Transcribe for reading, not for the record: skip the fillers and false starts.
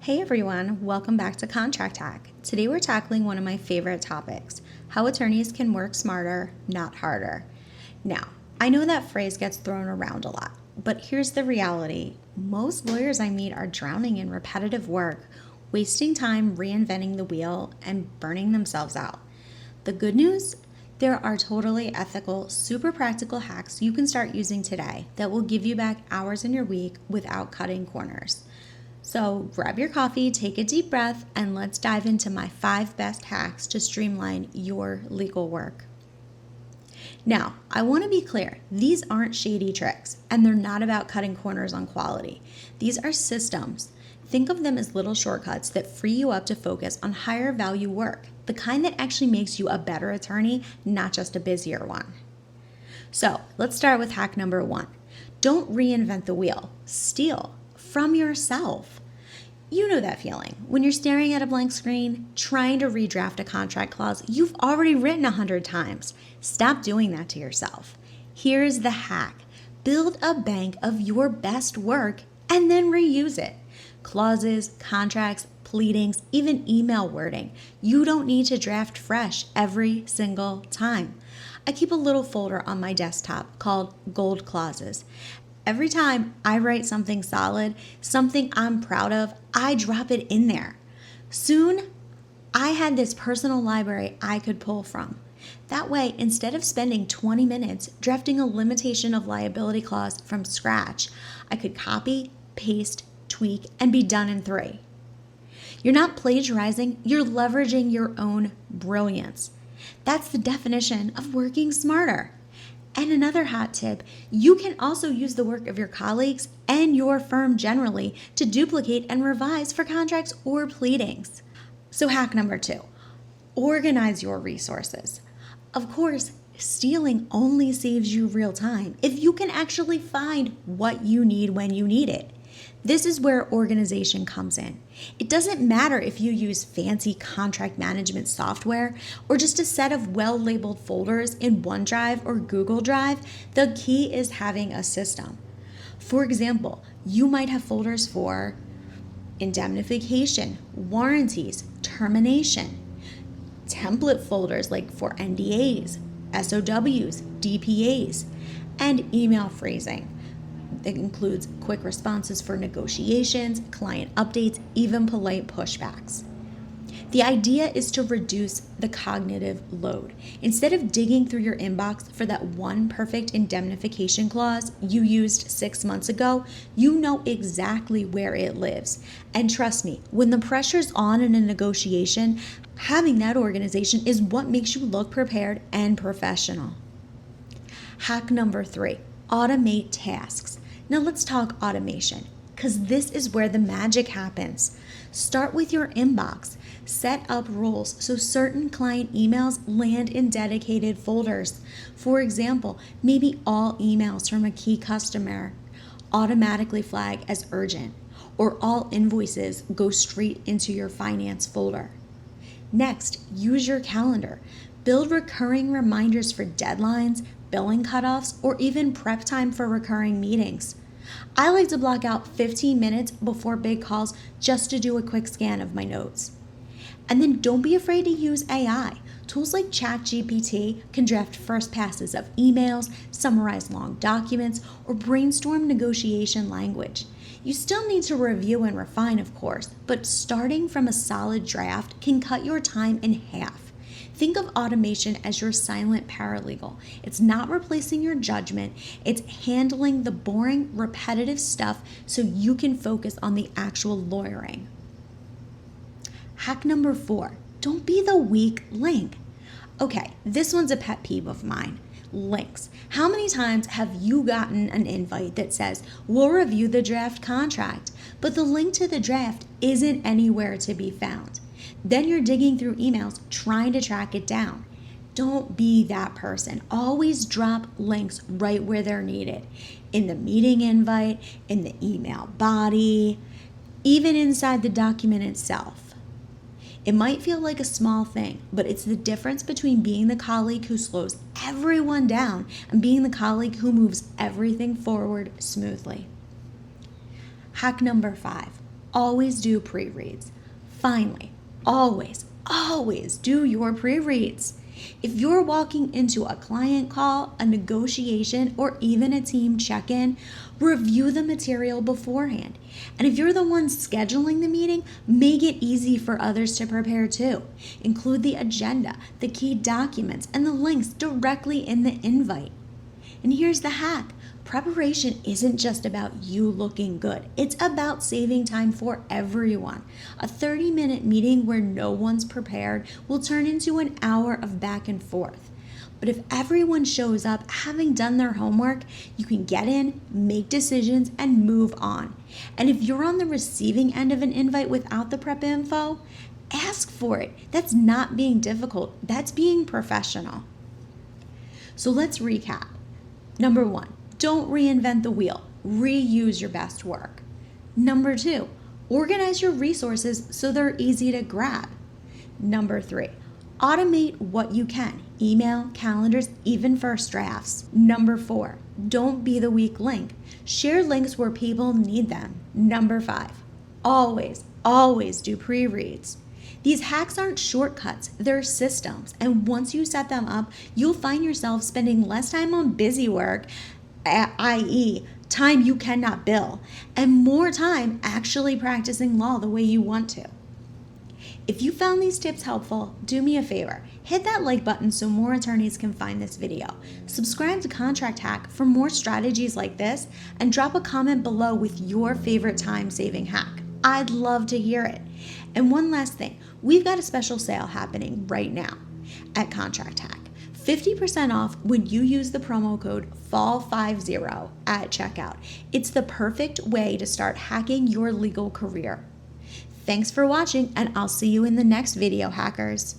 Hey everyone, welcome back to Contract Hack. Today we're tackling one of my favorite topics, how attorneys can work smarter, not harder. Now, I know that phrase gets thrown around a lot, but here's the reality. Most lawyers I meet are drowning in repetitive work, wasting time reinventing the wheel and burning themselves out. The good news? There are totally ethical, super practical hacks you can start using today that will give you back hours in your week without cutting corners. So grab your coffee, take a deep breath, and let's dive into my 5 best hacks to streamline your legal work. Now, I want to be clear, these aren't shady tricks, and they're not about cutting corners on quality. These are systems. Think of them as little shortcuts that free you up to focus on higher value work, the kind that actually makes you a better attorney, not just a busier one. So let's start with hack number 1. Don't reinvent the wheel. Steal from yourself. You know that feeling when you're staring at a blank screen, trying to redraft a contract clause you've already written 100 times. Stop doing that to yourself. Here's the hack. Build a bank of your best work and then reuse it. Clauses, contracts, pleadings, even email wording. You don't need to draft fresh every single time. I keep a little folder on my desktop called Gold Clauses. Every time I write something solid, something I'm proud of, I drop it in there. Soon, I had this personal library I could pull from. That way, instead of spending 20 minutes drafting a limitation of liability clause from scratch, I could copy, paste, tweak, and be done in 3. You're not plagiarizing, you're leveraging your own brilliance. That's the definition of working smarter. And another hot tip, you can also use the work of your colleagues and your firm generally to duplicate and revise for contracts or pleadings. So hack number 2, organize your resources. Of course, stealing only saves you real time if you can actually find what you need when you need it. This is where organization comes in. It doesn't matter if you use fancy contract management software or just a set of well-labeled folders in OneDrive or Google Drive. The key is having a system. For example, you might have folders for indemnification, warranties, termination, template folders like for NDAs, SOWs, DPAs, and email phrasing. That includes quick responses for negotiations, client updates, even polite pushbacks. The idea is to reduce the cognitive load. Instead of digging through your inbox for that one perfect indemnification clause you used 6 months ago, you know exactly where it lives. And trust me, when the pressure's on in a negotiation, having that organization is what makes you look prepared and professional. Hack number 3, automate tasks. Now let's talk automation, because this is where the magic happens. Start with your inbox. Set up rules so certain client emails land in dedicated folders. For example, maybe all emails from a key customer automatically flag as urgent, or all invoices go straight into your finance folder. Next, use your calendar. Build recurring reminders for deadlines, billing cutoffs, or even prep time for recurring meetings. I like to block out 15 minutes before big calls just to do a quick scan of my notes. And then don't be afraid to use AI. Tools like ChatGPT can draft first passes of emails, summarize long documents, or brainstorm negotiation language. You still need to review and refine, of course, but starting from a solid draft can cut your time in half. Think of automation as your silent paralegal. It's not replacing your judgment, it's handling the boring, repetitive stuff so you can focus on the actual lawyering. Hack number 4, don't be the weak link. Okay, this one's a pet peeve of mine. Links. How many times have you gotten an invite that says, we'll review the draft contract, but the link to the draft isn't anywhere to be found? Then you're digging through emails trying to track it down. Don't be that person. Always drop links right where they're needed. In the meeting invite, in the email body, even inside the document itself. It might feel like a small thing, but it's the difference between being the colleague who slows everyone down and being the colleague who moves everything forward smoothly. Hack number 5, always do pre-reads. Finally, always do your pre-reads. If you're walking into a client call, a negotiation, or even a team check-in, review the material beforehand. And if you're the one scheduling the meeting, make it easy for others to prepare too. Include the agenda, the key documents, and the links directly in the invite. And here's the hack. Preparation isn't just about you looking good. It's about saving time for everyone. A 30-minute meeting where no one's prepared will turn into an hour of back and forth. But if everyone shows up having done their homework, you can get in, make decisions, and move on. And if you're on the receiving end of an invite without the prep info, ask for it. That's not being difficult. That's being professional. So let's recap. Number 1. Don't reinvent the wheel. Reuse your best work. Number 2, organize your resources so they're easy to grab. Number 3, automate what you can. Email, calendars, even first drafts. Number 4, don't be the weak link. Share links where people need them. Number 5, always do pre-reads. These hacks aren't shortcuts, they're systems. And once you set them up, you'll find yourself spending less time on busy work, i.e., time you cannot bill, and more time actually practicing law the way you want to. If you found these tips helpful, do me a favor. Hit that like button so more attorneys can find this video. Subscribe to Contract Hack for more strategies like this, and drop a comment below with your favorite time-saving hack. I'd love to hear it. And one last thing, we've got a special sale happening right now at Contract Hack. 50% off when you use the promo code FALL50 at checkout. It's the perfect way to start hacking your legal career. Thanks for watching, and I'll see you in the next video, hackers.